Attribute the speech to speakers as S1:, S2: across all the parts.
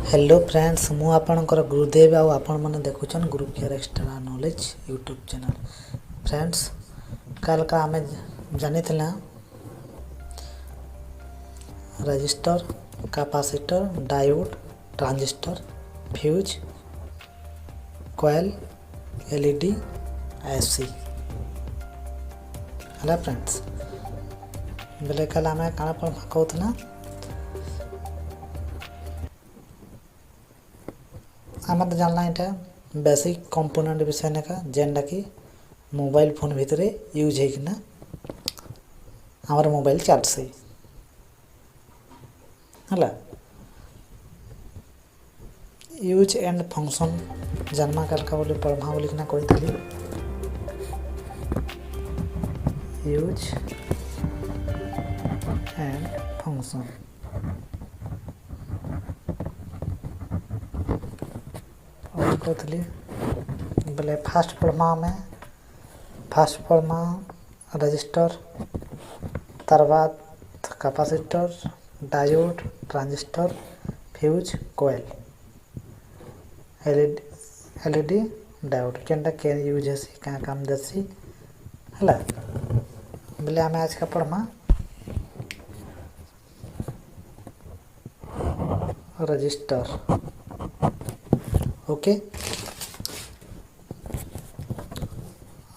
S1: Hello friends मु आपणकर गुरुदेव आउ आपण मैंने देखुन गुरु care extra knowledge YouTube channel. Friends कल का आम जानी register capacitor diode transistor fuse coil LED IC है फ्रेंड्स बेले कल आम कण कहूँ आम तो जानला यहाँ बेसिक कंपोनेंट विषय ने का जेनटा कि मोबाइल फोन भितर यूज होना आमर मोबाइल चार्ज से है यूज एंड फंक्शन जन्मा कालका बोली पढ़मा बोलिकिना कही यूज एंड फंक्शन कहती बोले फास्ट पढ़मा रजिस्टर तार बाद capacitor diode transistor fuse coil LED diode केनटा के यूज हेसी क्या काम देसी है बोले आम आज का पढ़मा रजिस्टर ओके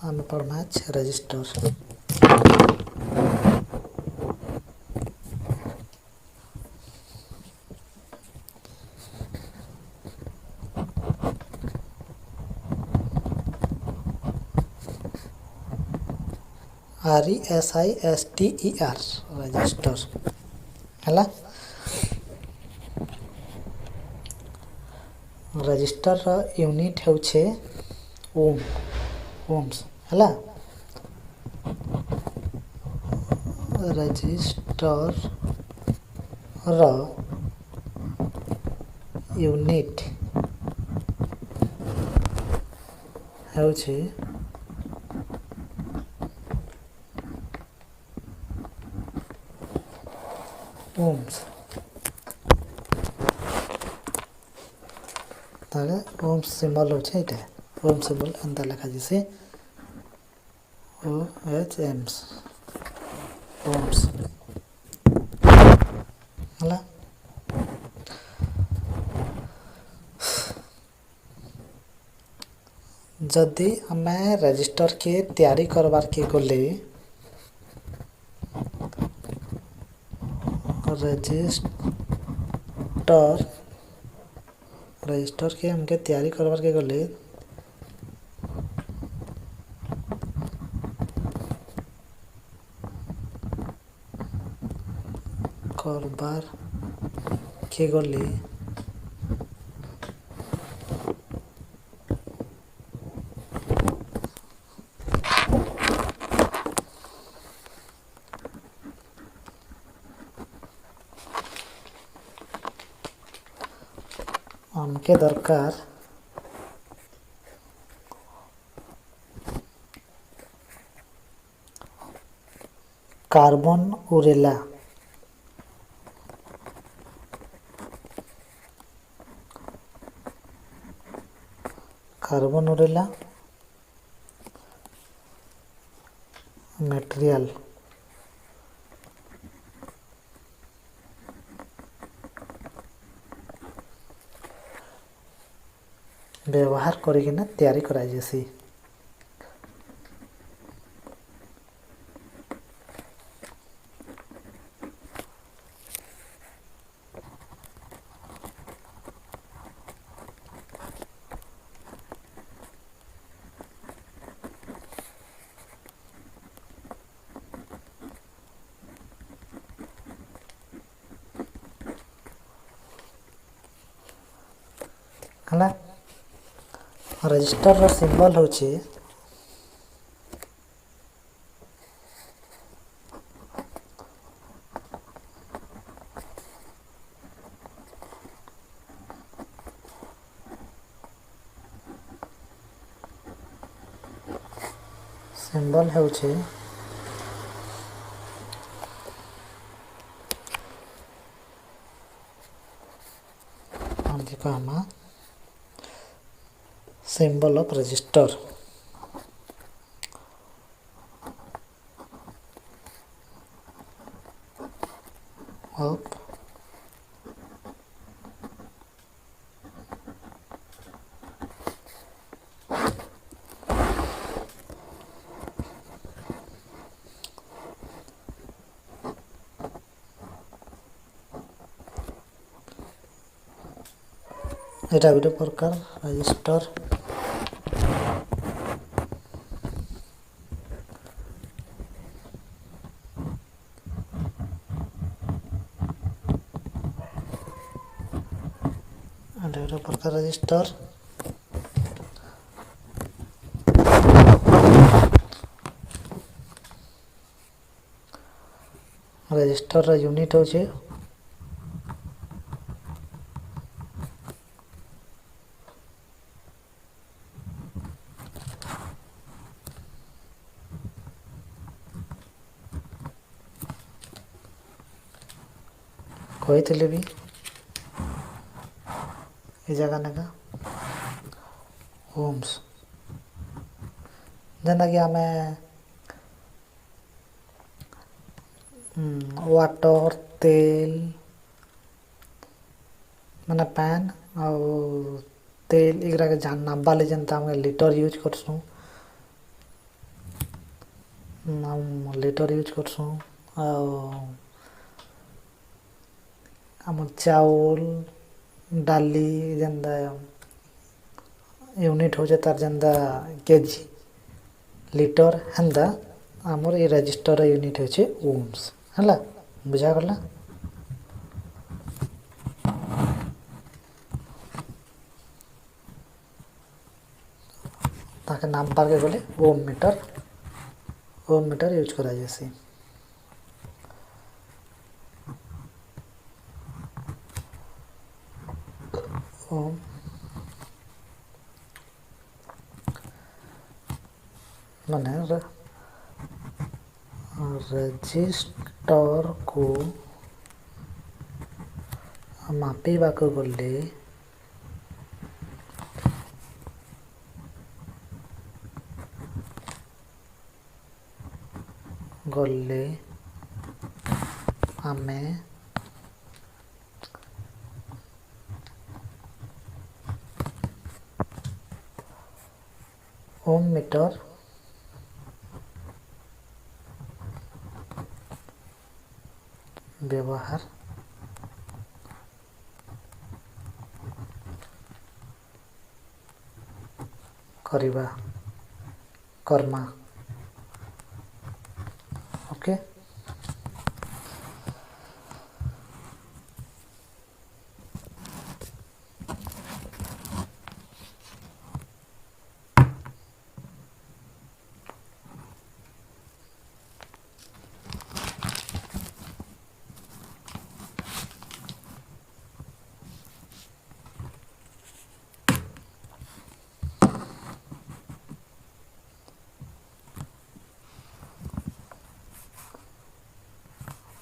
S1: आम पढ़मा रजिस्टर RESISTER रजिस्टर है रजिस्टर यूनिट होचे ओम ओम्स है रजिस्टर यूनिट होचे ओम्स ताले ओम्स सिंबल होचे इटा ओम सिंबल अंता लिखा जैसे OHMs ओम्स है जदि आम रजिस्टर के तैयारी करवार के गले रजिस्टर के हमके तैयारी करवार के गले हमके दरकार कार्बन उरेला मटेरियल व्यवहार करिकिना तैयारी करा जैसी है रजिस्टर सिंबल होचे जी कहमा symbol of resistor of এটা ଗୋଟେ ପ୍ରକାର ରେଜିଷ୍ଟର ରେଜିଷ୍ଟର ୟୁନିଟ୍ ହେଉଛି କହିଥିଲେ ବି ଏ ଜାଗା ନେକା ଓମ୍ସ ଯେନ୍ଟାକି ଆମେ ୱାଟର ତେଲ ମାନେ ପାନ୍ ଆଉ ତେଲ ଏଗୁଡ଼ାକ ନାବାଲେ ଯେନ୍ତା ଆମେ ଲିଟର ୟୁଜ୍ କରସୁଁ ଲିଟର ୟୁଜ୍ କରସୁଁ ଆଉ ଆମର ଚାଉଳ ଡାଲି ଯେନ୍ତା ୟୁନିଟ୍ ହଉଛେ ତାର ଯେନ୍ତା କେଜି ଲିଟର ହେନ୍ତା ଆମର ଏ ରେଜିଷ୍ଟର ୟୁନିଟ୍ ହଉଛି ଓମ୍ସ ହେଲା ବୁଝାଗଲା ତାକେ ନାମ ପାର୍କେ ଗଲେ ଓମ୍ ମିଟର ୟୁଜ୍ କରାଯାଏସି ओम माने रेजिस्टर को मापिबा को गले आमे ओम मीटर व्यवहार Karma okay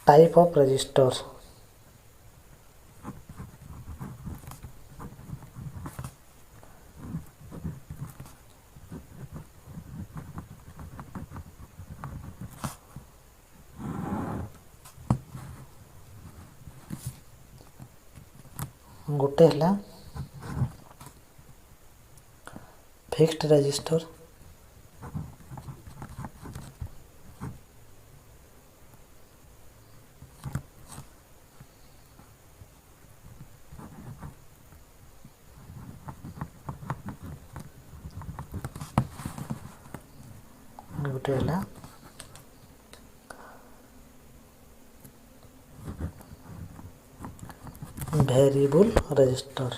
S1: type of register गोटे है फिक्स्ड रजिस्टर गोटे है वेरिएबल रजिस्टर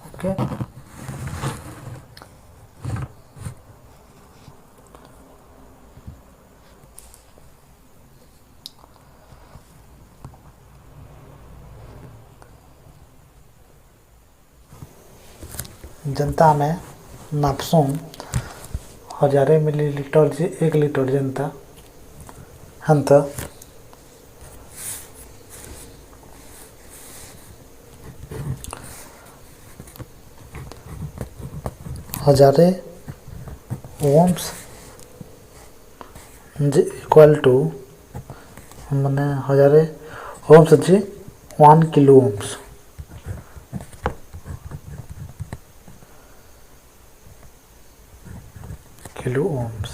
S1: ओके जनता में नापसुं 1000 मिलीलीटर जे 1 लीटर जेनता हंता 1000 ओम्स जे इक्वल टू माने 1000 ओम्स जे 1 किलो ओम्स किलो ओम्स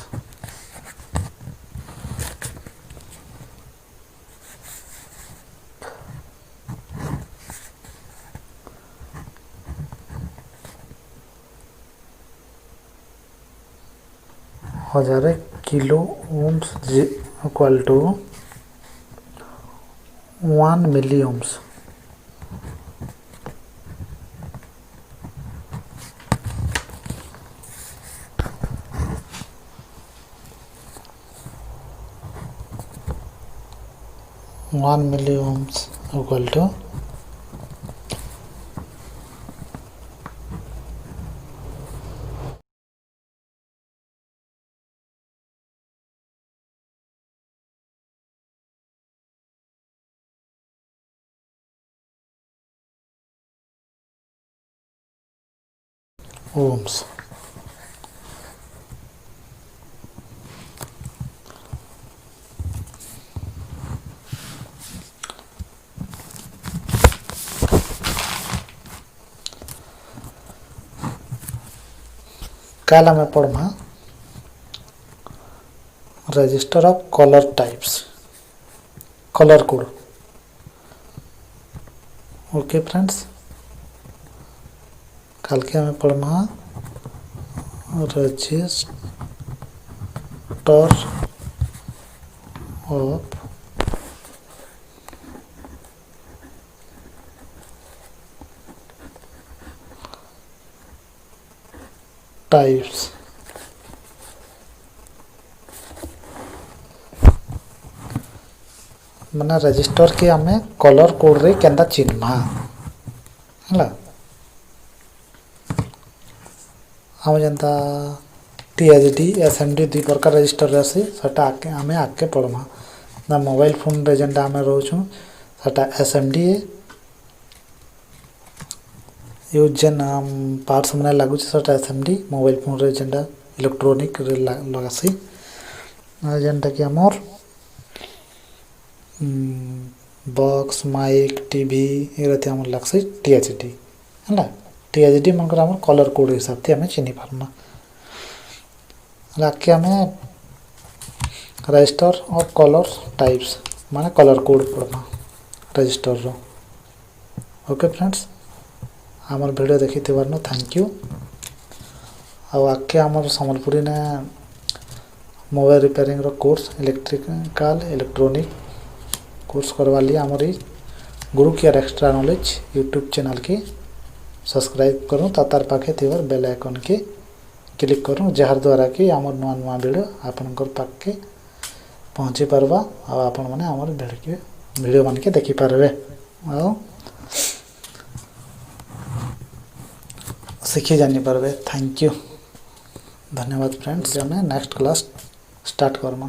S1: हजारे kilo ohms equal to 1 milli ohms one milli ohms equal to 'ohms काला में पढ़मा register of colour types colour code okay friends कल के हमें पढ़मा रजिस्टर ऑफ टाइप्स माने रजिस्टर के हमें कलर कोड रे केंदा चिन्हा हला हम जनता टीएचडी एसएमडी दुई प्रकार रजिस्टर रसी सटा आके हमें आके पढ़मा ना मोबाइल फोन रे जेंटा हमें रहउछु सटा एसएमडी यूज जेन पार्ट्स मने लागु सटा एसएमडी मोबाइल फोन रे जेंटा इलेक्ट्रॉनिक रे लगासी जेंटा कि हमर बॉक्स माइक टीवी एरते हमर लागसी टीएचडी हला टीएचडी मनकर हमर कलर कोड हिसाब से हमें चिन्ही पारमा लाके हमें रजिस्टर ऑफ कलर टाइप्स माने कलर कोड पढ़मा रजिस्टर रो ओके फ्रेंड्स हमर वीडियो देखि थिबार न थैंक यू आ आके हमर संबलपुरी ने मोबाइल रिपेयरिंग रो कोर्स इलेक्ट्रिकल इलेक्ट्रॉनिक कोर्स करवा लिए हमारी गुरु care extra knowledge YouTube channel की सब्सक्राइब करूँ तार पाखे थिबार बेल आइकन के क्लिक करूँ जार द्वारा कि आमर नुआ नुआ वीडियो आपनकर पाखे पहुँची पारबा आ आपण माने आमर वीडियो मान के देखि पारबे आ सीखी जानी पारबे थैंक यू धन्यवाद फ्रेंड्स हमें नेक्स्ट क्लास स्टार्ट करमा।